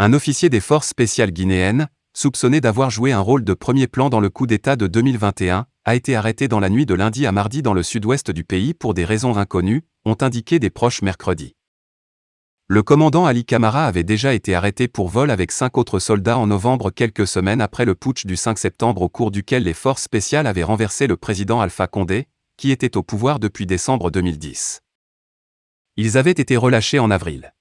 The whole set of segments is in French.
Un officier des forces spéciales guinéennes, soupçonné d'avoir joué un rôle de premier plan dans le coup d'État de 2021, a été arrêté dans la nuit de lundi à mardi dans le sud-ouest du pays pour des raisons inconnues, ont indiqué des proches mercredi. Le commandant Ali Camara avait déjà été arrêté pour vol avec 5 autres soldats en novembre, quelques semaines après le putsch du 5 septembre au cours duquel les forces spéciales avaient renversé le président Alpha Condé, qui était au pouvoir depuis décembre 2010. Ils avaient été relâchés en avril.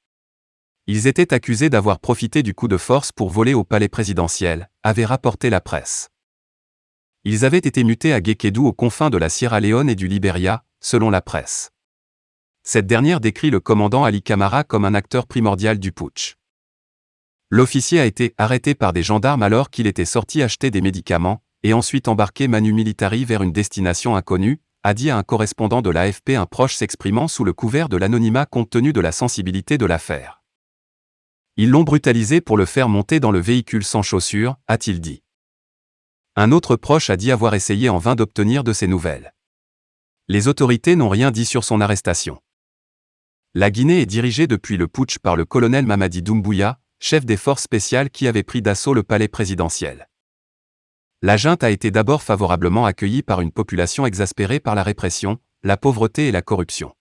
Ils étaient accusés d'avoir profité du coup de force pour voler au palais présidentiel, avait rapporté la presse. Ils avaient été mutés à Guékédou aux confins de la Sierra Leone et du Libéria, selon la presse. Cette dernière décrit le commandant Ali Camara comme un acteur primordial du putsch. L'officier a été arrêté par des gendarmes alors qu'il était sorti acheter des médicaments, et ensuite embarqué manu militari vers une destination inconnue, a dit à un correspondant de l'AFP un proche s'exprimant sous le couvert de l'anonymat compte tenu de la sensibilité de l'affaire. Ils l'ont brutalisé pour le faire monter dans le véhicule sans chaussures, a-t-il dit. Un autre proche a dit avoir essayé en vain d'obtenir de ses nouvelles. Les autorités n'ont rien dit sur son arrestation. La Guinée est dirigée depuis le putsch par le colonel Mamadi Doumbouya, chef des forces spéciales qui avait pris d'assaut le palais présidentiel. La junte a été d'abord favorablement accueillie par une population exaspérée par la répression, la pauvreté et la corruption.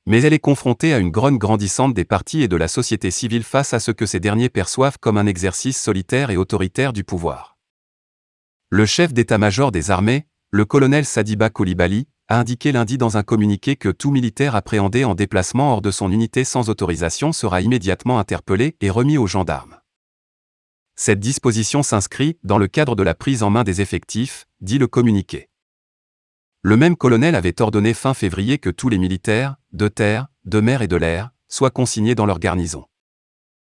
Mais elle est confrontée à une grogne grandissante des partis et de la société civile face à ce que ces derniers perçoivent comme un exercice solitaire et autoritaire du pouvoir. Le chef d'état-major des armées, le colonel Sadiba Coulibaly, a indiqué lundi dans un communiqué que tout militaire appréhendé en déplacement hors de son unité sans autorisation sera immédiatement interpellé et remis aux gendarmes. Cette disposition s'inscrit dans le cadre de la prise en main des effectifs, dit le communiqué. Le même colonel avait ordonné fin février que tous les militaires, de terre, de mer et de l'air, soient consignés dans leur garnison.